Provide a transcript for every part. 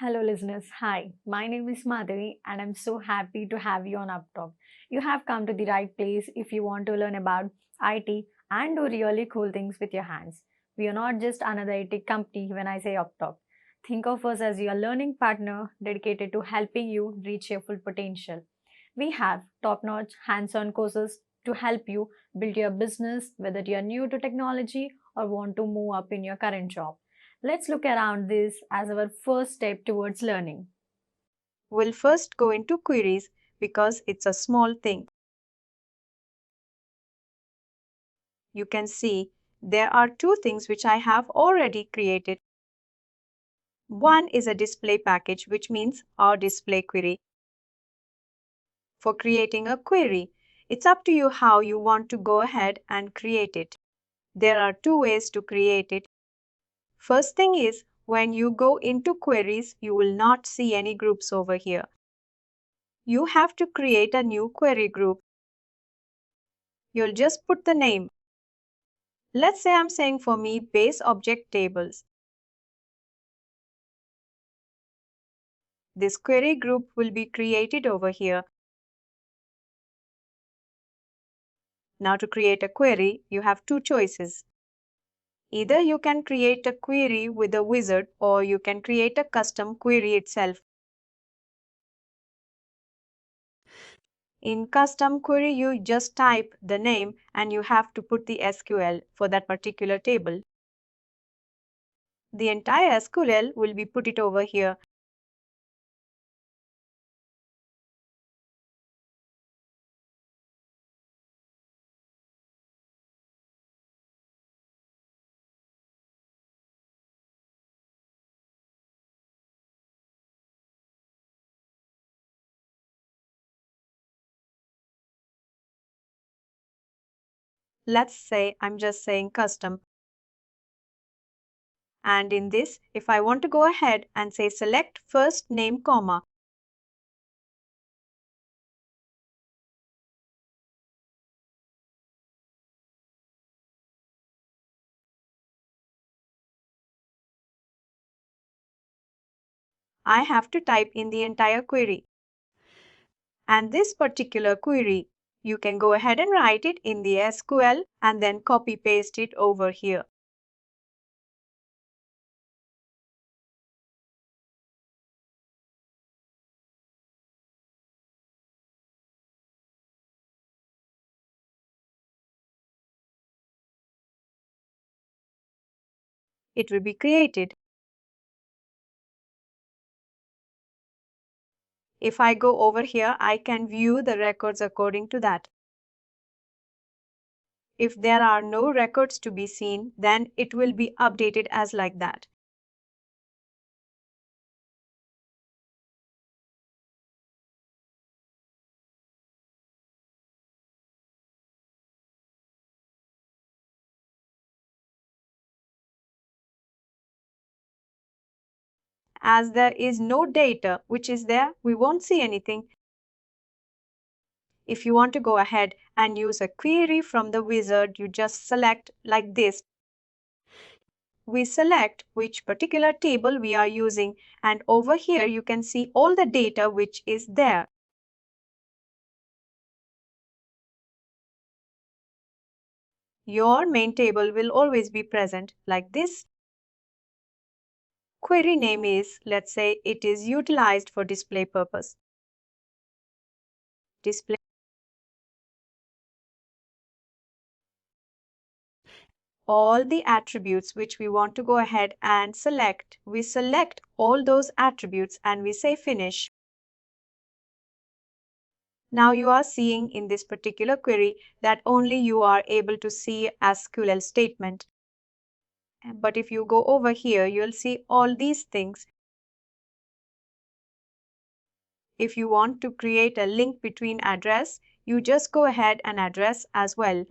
Hello, listeners. Hi, my name is Madhavi, and I'm so happy to have you on Upptalk. You have come to the right place if you want to learn about IT and do really cool things with your hands. We are not just another IT company when I say Upptalk. Think of us as your learning partner dedicated to helping you reach your full potential. We have top notch hands on courses to help you build your business, whether you are new to technology or want to move up in your current job. Let's look around this as our first step towards learning. We'll first go into queries because it's a small thing. You can see there are two things which I have already created. One is a display package, which means our display query. For creating a query, it's up to you how you want to go ahead and create it. There are two ways to create it. First thing is, when you go into queries, you will not see any groups over here. You have to create a new query group. You'll just put the name. Let's say I'm saying for me base object tables. This query group will be created over here. Now to create a query, you have two choices. Either you can create a query with a wizard or you can create a custom query itself. In custom query, you just type the name and you have to put the SQL for that particular table. The entire SQL will be put it over here. Let's say I'm just saying custom. And in this, if I want to go ahead and say select first name comma, I have to type in the entire query. And this particular query, you can go ahead and write it in the SQL and then copy paste it over here. It will be created. If I go over here, I can view the records according to that. If there are no records to be seen, then it will be updated as like that. As there is no data which is there, we won't see anything. If you want to go ahead and use a query from the wizard, you just select like this. We select which particular table we are using, and over here you can see all the data which is there. Your main table will always be present like this. Query name is, let's say it is utilized for display purpose. Display all the attributes which we want to go ahead and select. We select all those attributes and we say finish. Now you are seeing in this particular query that only you are able to see SQL statement. But if you go over here, you'll see all these things. If you want to create a link between address, you just go ahead and address as well.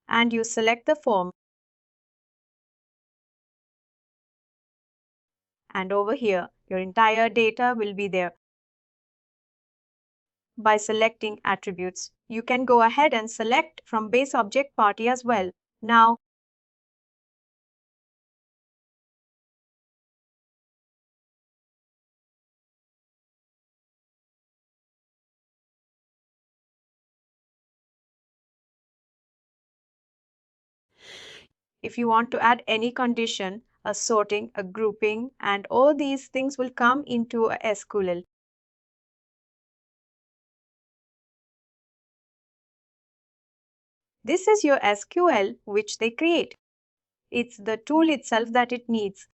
And you select the form. And over here, your entire data will be there. By selecting attributes, you can go ahead and select from base object party as well. Now, If you want to add any condition, a sorting, a grouping, and all these things will come into a SQL. This is your SQL which they create. It's the tool itself that it needs.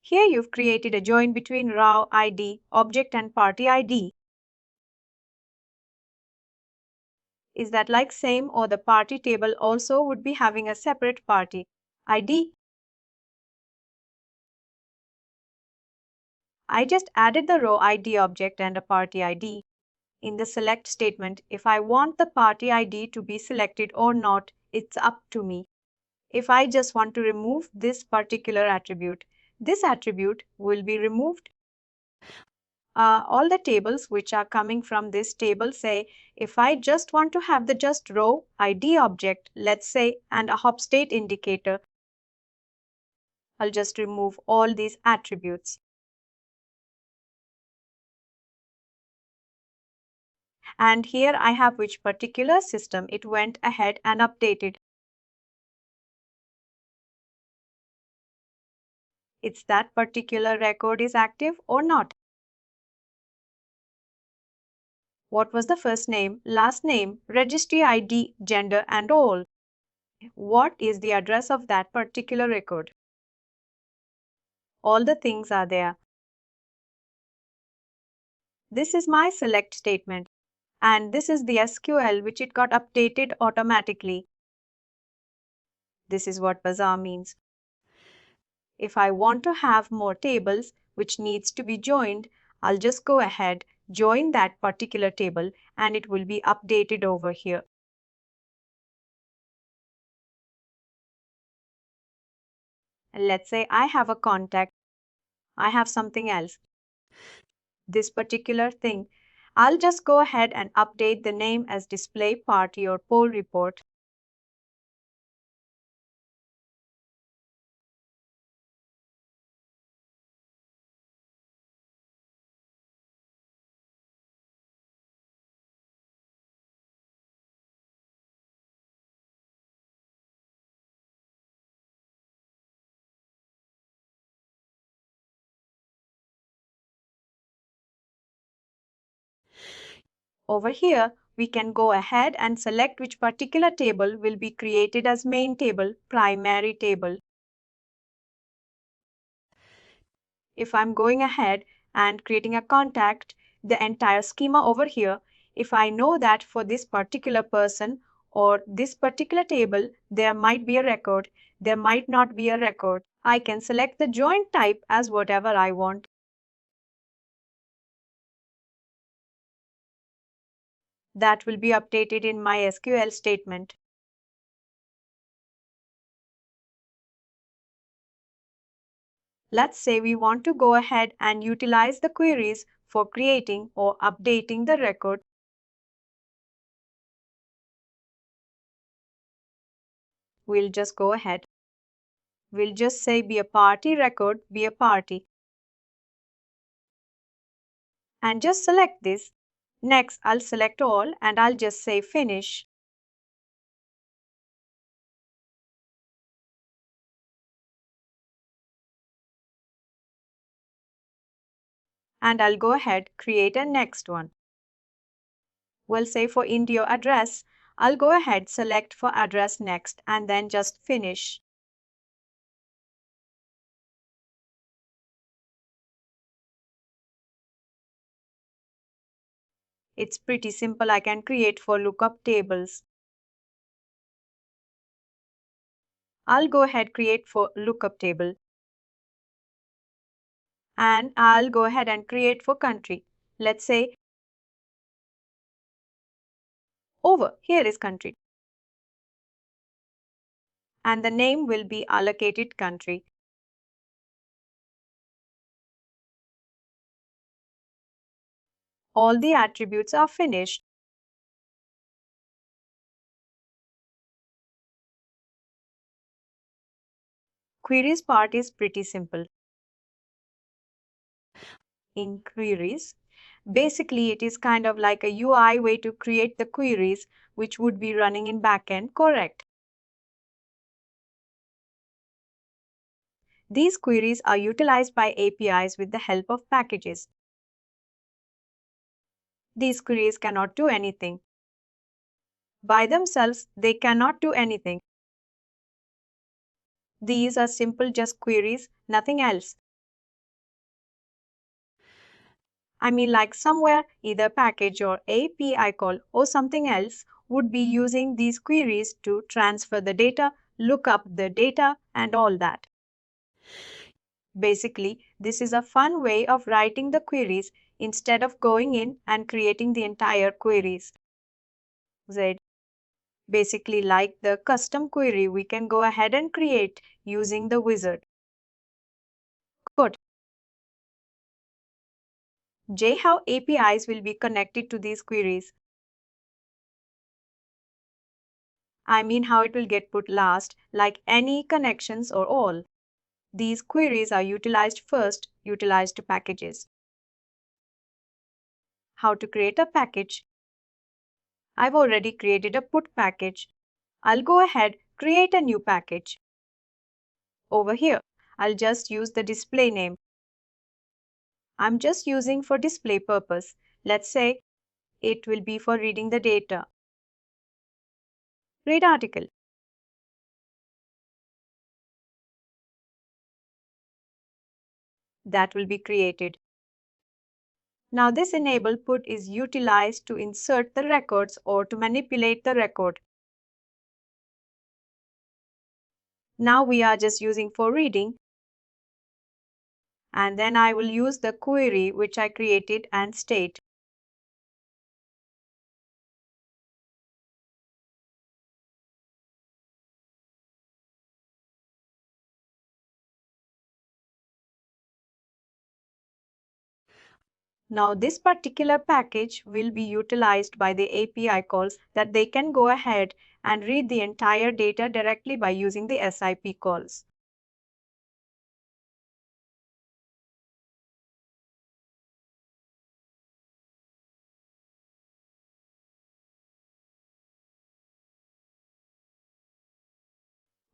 Here you've created a join between raw ID, object and party ID. Is that like same, or the party table also would be having a separate party ID? I just added the row ID object and a party ID. In the select statement, if I want the party ID to be selected or not, it's up to me. If I just want to remove this particular attribute, this attribute will be removed. All the tables which are coming from this table say, if I just want to have the just row ID object, let's say, and a hop state indicator, I'll just remove all these attributes. And here I have which particular system it went ahead and updated. It's that particular record is active or not. What was the first name, last name, registry ID, gender, and all? What is the address of that particular record? All the things are there. This is my select statement, and this is the SQL which it got updated automatically. This is what bazaar means. If I want to have more tables which needs to be joined, I'll just go ahead, join that particular table, and it will be updated over here. And let's say I have a contact, I have something else. This particular thing, I'll just go ahead and update the name as display party or poll report. Over here, we can go ahead and select which particular table will be created as main table, primary table. If I'm going ahead and creating a contact, the entire schema over here, if I know that for this particular person or this particular table, there might be a record, there might not be a record, I can select the join type as whatever I want. That will be updated in my SQL statement. Let's say we want to go ahead and utilize the queries for creating or updating the record. We'll just go ahead. We'll just say be a party record, be a party. And just select this. Next, I'll select all and I'll just say finish. And I'll go ahead, create a next one. We'll say for India address, I'll go ahead, select for address next and then just finish. It's pretty simple. I can create for lookup tables. I'll go ahead, create for lookup table. And I'll go ahead and create for country. Let's say over here is country. And the name will be allocated country. All the attributes are finished. Queries part is pretty simple. In queries, Basically, it is kind of like a UI way to create the queries which would be running in backend, correct? These queries are utilized by APIs with the help of packages. These queries cannot do anything. By themselves, they cannot do anything. These are simple just queries, nothing else. I mean, like somewhere, either package or API call or something else would be using these queries to transfer the data, look up the data, and all that. Basically, this is a fun way of writing the queries instead of going in and creating the entire queries. Z. Basically, like the custom query we can go ahead and create using the wizard. Good. J. How APIs will be connected to these queries. I mean how it will get put last, like any connections or all. These queries are utilized first, utilized to packages. How to create a package? I've already created a put package. I'll go ahead, create a new package. Over here, I'll just use the display name. I'm just using for display purpose. Let's say it will be for reading the data. Read article. That will be created. Now this enable put is utilized to insert the records or to manipulate the record. Now we are just using for reading. And then I will use the query which I created and state. Now this particular package will be utilized by the API calls that they can go ahead and read the entire data directly by using the SIP calls.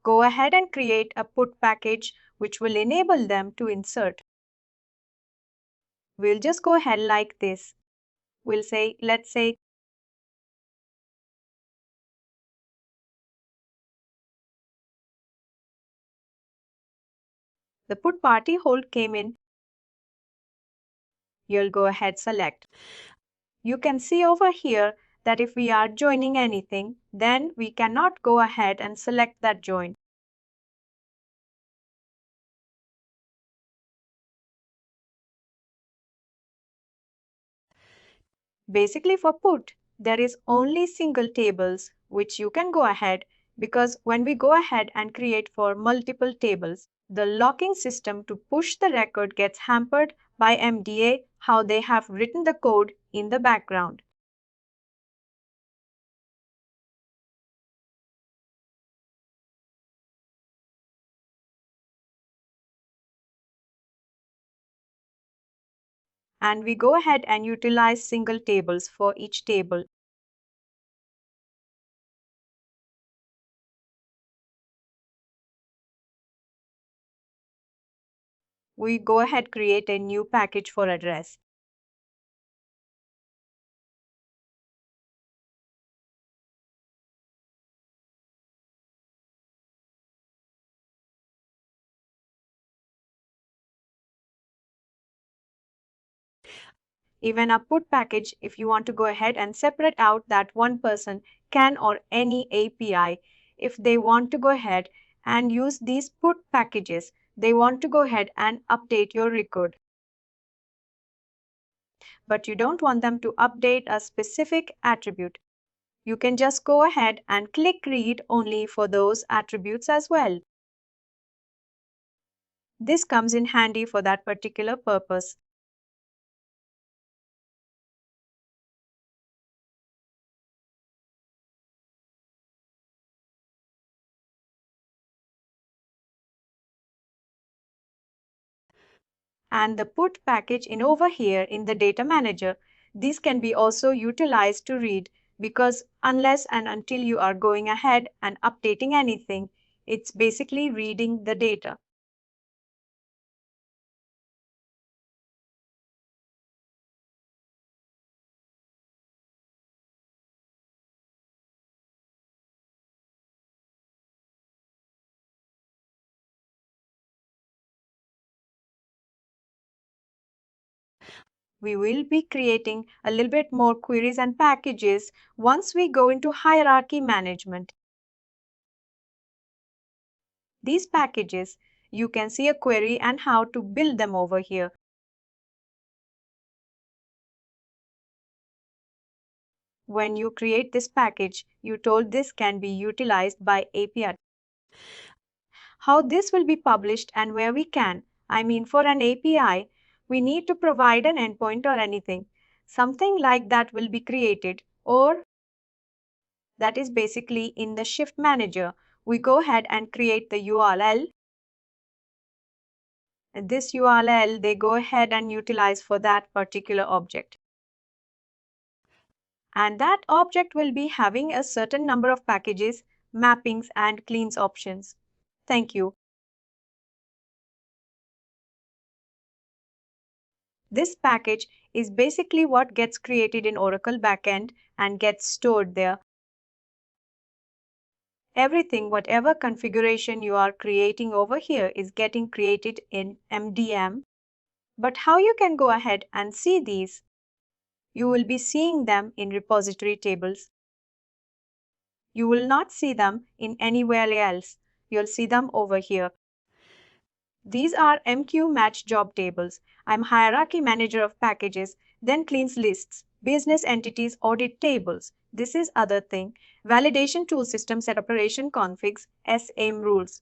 Go ahead and create a put package which will enable them to insert. We'll just go ahead like this. We'll say, let's say, the put party hold came in. You'll go ahead select. You can see over here that if we are joining anything, then we cannot go ahead and select that join. Basically for put, there is only single tables which you can go ahead, because when we go ahead and create for multiple tables, the locking system to push the record gets hampered by MDA, how they have written the code in the background. And we go ahead and utilize single tables for each table. We go ahead create a new package for address. Even a put package, if you want to go ahead and separate out that one person can, or any API, if they want to go ahead and use these put packages, they want to go ahead and update your record. But you don't want them to update a specific attribute. You can just go ahead and click read only for those attributes as well. This comes in handy for that particular purpose. and the put package in over here in the data manager. These can be also utilized to read, because unless and until you are going ahead and updating anything, it's basically reading the data. We will be creating a little bit more queries and packages once we go into hierarchy management. These packages, you can see a query and how to build them over here. When you create this package, you told this can be utilized by API. How this will be published and where we can. I mean, for an API, we need to provide an endpoint or anything. Something like that will be created, or that is basically in the Shift Manager. We go ahead and create the URL. This URL they go ahead and utilize for that particular object. And that object will be having a certain number of packages, mappings, and cleans options. Thank you. This package is basically what gets created in Oracle backend and gets stored there. Everything, whatever configuration you are creating over here is getting created in MDM. But how you can go ahead and see these? You will be seeing them in repository tables. You will not see them in anywhere else. You'll see them over here. These are MQ match job tables. I'm hierarchy manager of packages, then cleans lists, business entities audit tables. This is other thing. Validation tool system set operation configs, SAM rules.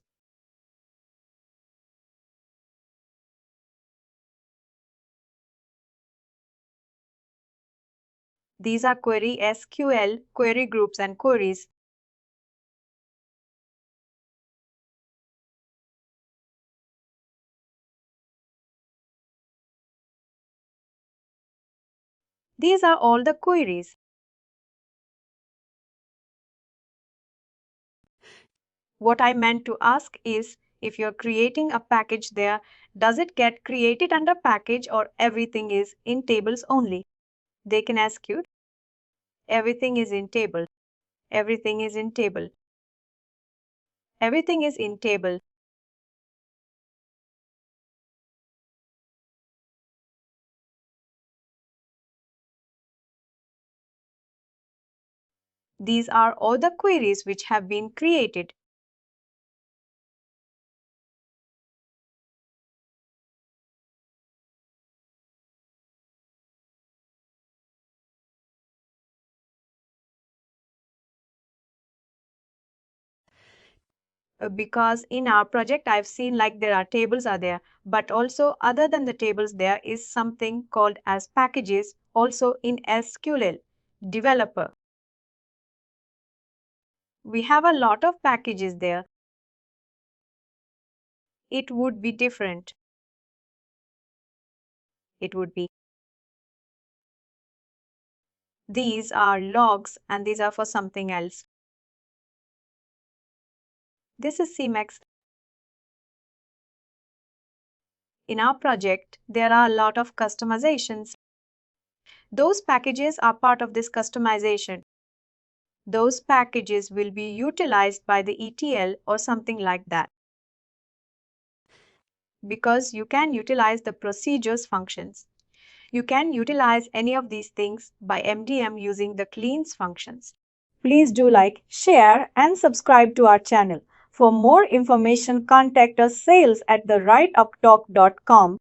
These are query SQL, query groups and queries. These are all the queries. What I meant to ask is, if you're creating a package there, does it get created under package or everything is in tables only? They can ask you. Everything is in table. Everything is in table. Everything is in table. These are all the queries which have been created. Because in our project I've seen like there are tables are there, but also other than the tables there is something called as packages also in SQL developer. We have a lot of packages there. It would be different. It would be. These are logs and these are for something else. This is CMEX. In our project, there are a lot of customizations. Those packages are part of this customization. Those packages will be utilized by the ETL or something like that. Because you can utilize the procedures functions. You can utilize any of these things by MDM using the cleans functions. Please do like, share, and subscribe to our channel. For more information, contact us sales@therightuptalk.com.